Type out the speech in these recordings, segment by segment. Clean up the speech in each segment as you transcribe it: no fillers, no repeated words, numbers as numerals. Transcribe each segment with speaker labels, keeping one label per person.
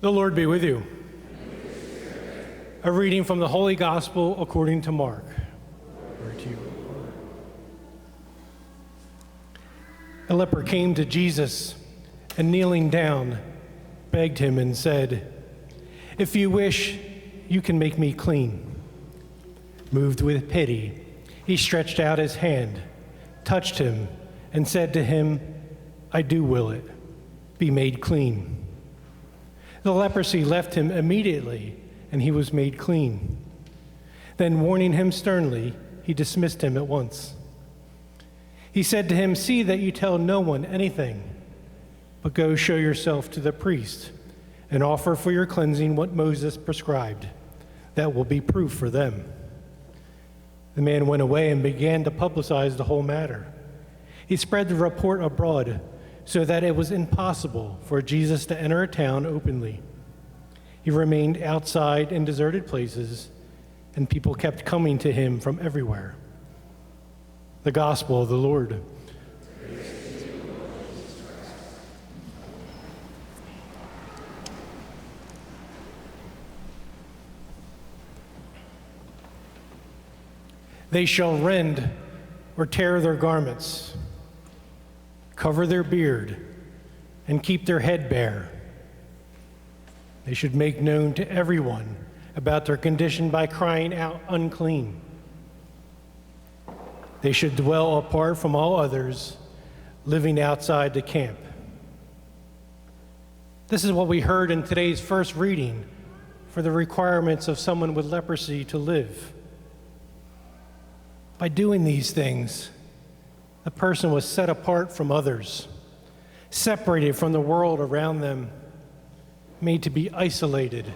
Speaker 1: The Lord be with you. A reading from the Holy Gospel according to Mark. Glory to you, Lord. A leper came to Jesus and kneeling down, begged him and said, "If you wish, you can make me clean." Moved with pity, he stretched out his hand, touched him, and said to him, "I do will it. Be made clean." The leprosy left him immediately, and he was made clean. Then, warning him sternly, he dismissed him at once. He said to him, "See that you tell no one anything, but go show yourself to the priest and offer for your cleansing what Moses prescribed. That will be proof for them." The man went away and began to publicize the whole matter. He spread the report abroad so that it was impossible for Jesus to enter a town openly. He remained outside in deserted places, and people kept coming to him from everywhere. The Gospel of the Lord. They shall rend or tear their garments, cover their beard, and keep their head bare. They should make known to everyone about their condition by crying out, "Unclean." They should dwell apart from all others, living outside the camp. This is what we heard in today's first reading for the requirements of someone with leprosy to live. By doing these things, the person was set apart from others, separated from the world around them, made to be isolated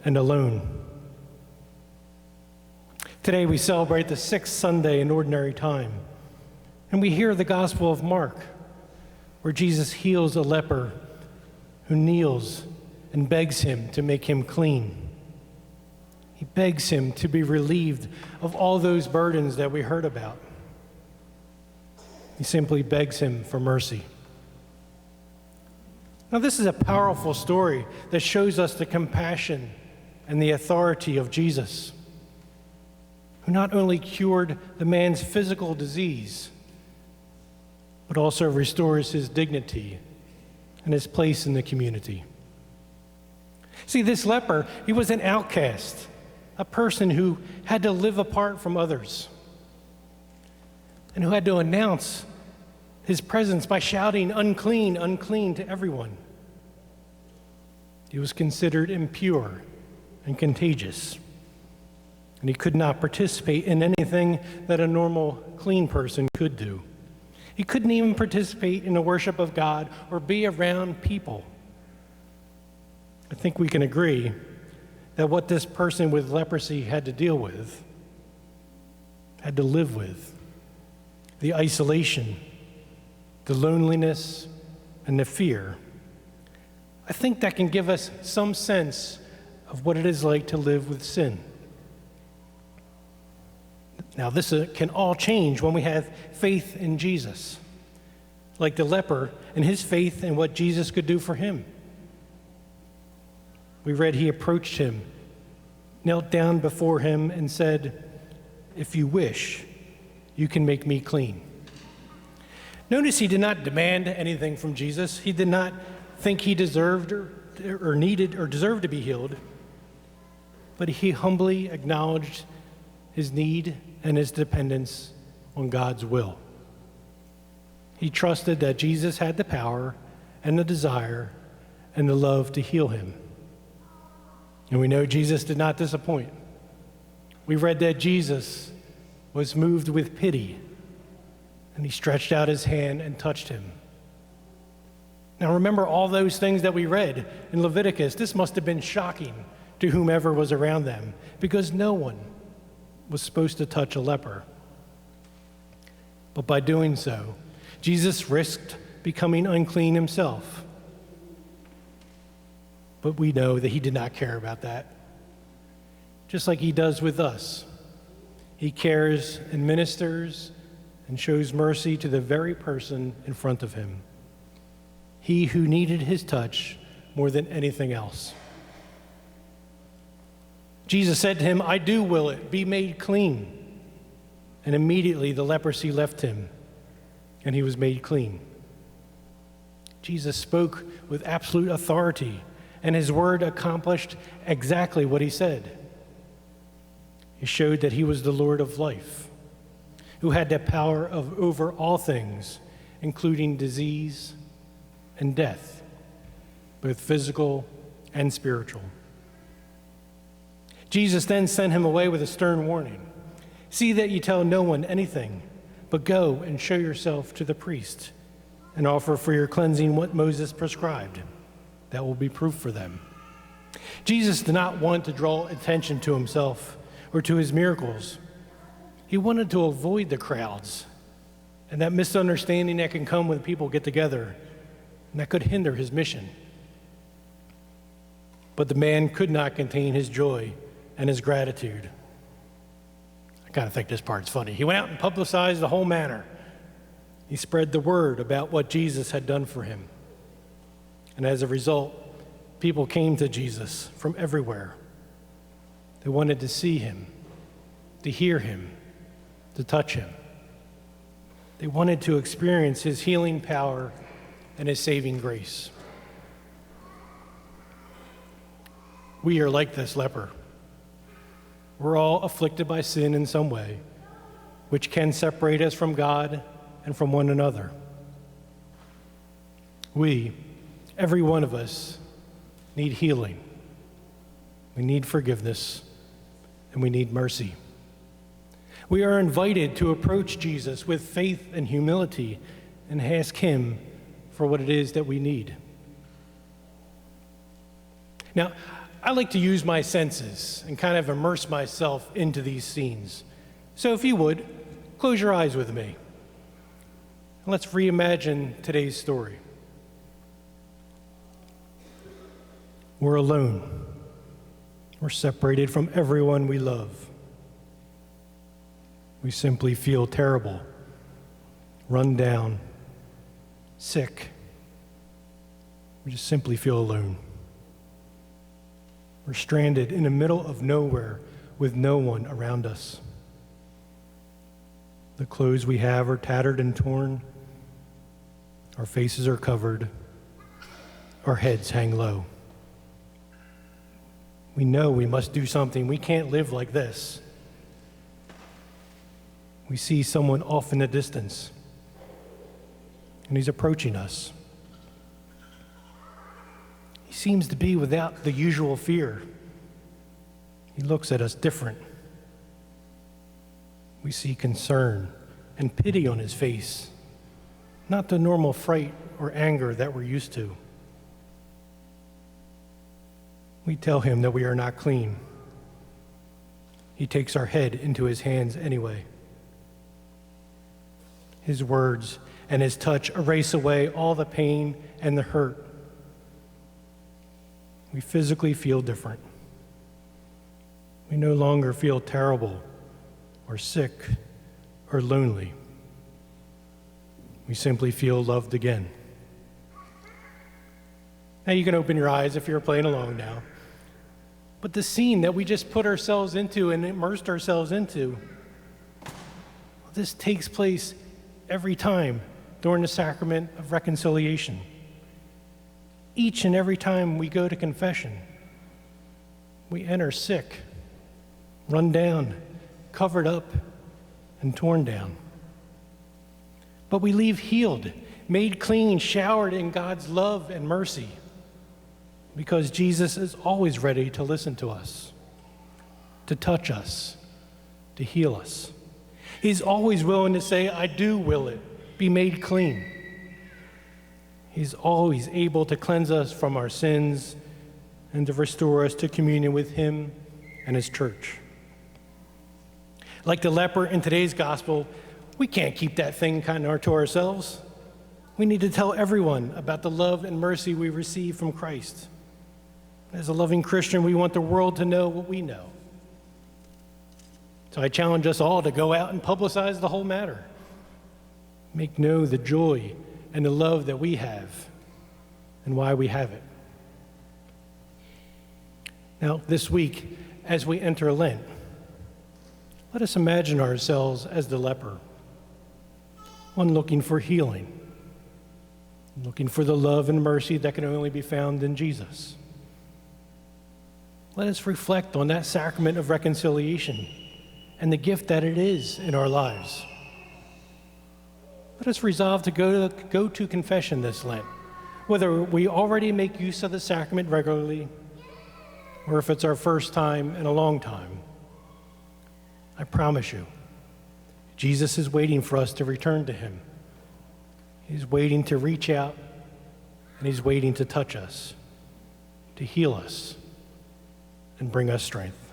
Speaker 1: and alone. Today we celebrate the sixth Sunday in Ordinary Time, and we hear the Gospel of Mark, where Jesus heals a leper who kneels and begs him to make him clean. He begs him to be relieved of all those burdens that we heard about. He simply begs him for mercy. Now, this is a powerful story that shows us the compassion and the authority of Jesus, who not only cured the man's physical disease, but also restores his dignity and his place in the community. See, this leper, he was an outcast, a person who had to live apart from others, and who had to announce his presence by shouting, "Unclean, unclean," to everyone. He was considered impure and contagious, and he could not participate in anything that a normal, clean person could do. He couldn't even participate in the worship of God or be around people. I think we can agree that what this person with leprosy had to deal with, had to live with, the isolation, the loneliness, and the fear, I think that can give us some sense of what it is like to live with sin. Now, this can all change when we have faith in Jesus, like the leper and his faith in what Jesus could do for him. We read he approached him, knelt down before him, and said, "If you wish, you can make me clean." Notice he did not demand anything from Jesus. He did not think he deserved or needed or deserved to be healed, but he humbly acknowledged his need and his dependence on God's will. He trusted that Jesus had the power and the desire and the love to heal him. And we know Jesus did not disappoint. We read that Jesus was moved with pity, and he stretched out his hand and touched him. Now remember all those things that we read in Leviticus. This must have been shocking to whomever was around them, because no one was supposed to touch a leper. But by doing so, Jesus risked becoming unclean himself. But we know that he did not care about that. Just like he does with us. He cares and ministers and shows mercy to the very person in front of him. He who needed his touch more than anything else. Jesus said to him, "I do will it, be made clean." And immediately the leprosy left him, and he was made clean. Jesus spoke with absolute authority, and his word accomplished exactly what he said. He showed that he was the Lord of life, who had the power over all things, including disease and death, both physical and spiritual. Jesus then sent him away with a stern warning. "See that you tell no one anything, but go and show yourself to the priest and offer for your cleansing what Moses prescribed. That will be proof for them." Jesus did not want to draw attention to himself or to his miracles. He wanted to avoid the crowds and that misunderstanding that can come when people get together and that could hinder his mission. But the man could not contain his joy and his gratitude. I kind of think this part's funny. He went out and publicized the whole matter. He spread the word about what Jesus had done for him. And as a result, people came to Jesus from everywhere. They wanted to see him, to hear him, to touch him. They wanted to experience his healing power and his saving grace. We are like this leper. We're all afflicted by sin in some way, which can separate us from God and from one another. We, every one of us, need healing. We need forgiveness, and we need mercy. We are invited to approach Jesus with faith and humility and ask him for what it is that we need. Now, I like to use my senses and kind of immerse myself into these scenes. So if you would, close your eyes with me. Let's reimagine today's story. We're alone. We're separated from everyone we love. We simply feel terrible, run down, sick. We just simply feel alone. We're stranded in the middle of nowhere with no one around us. The clothes we have are tattered and torn. Our faces are covered. Our heads hang low. We know we must do something. We can't live like this. We see someone off in the distance, and he's approaching us. He seems to be without the usual fear. He looks at us different. We see concern and pity on his face, not the normal fright or anger that we're used to. We tell him that we are not clean. He takes our head into his hands anyway. His words and his touch erase away all the pain and the hurt. We physically feel different. We no longer feel terrible or sick or lonely. We simply feel loved again. Now you can open your eyes if you're playing along now. But the scene that we just put ourselves into and immersed ourselves into, this takes place every time during the sacrament of reconciliation. Each and every time we go to confession, we enter sick, run down, covered up, and torn down. But we leave healed, made clean, showered in God's love and mercy, because Jesus is always ready to listen to us, to touch us, to heal us. He's always willing to say, "I do will it, be made clean." He's always able to cleanse us from our sins and to restore us to communion with him and his church. Like the leper in today's gospel, we can't keep that thing kind of to ourselves. We need to tell everyone about the love and mercy we receive from Christ. As a loving Christian, we want the world to know what we know. So I challenge us all to go out and publicize the whole matter. Make known the joy and the love that we have and why we have it. Now, this week, as we enter Lent, let us imagine ourselves as the leper, one looking for healing, looking for the love and mercy that can only be found in Jesus. Let us reflect on that sacrament of reconciliation and the gift that it is in our lives. Let us resolve to go to confession this Lent, whether we already make use of the sacrament regularly or if it's our first time in a long time. I promise you, Jesus is waiting for us to return to him. He's waiting to reach out, and he's waiting to touch us, to heal us, and bring us strength.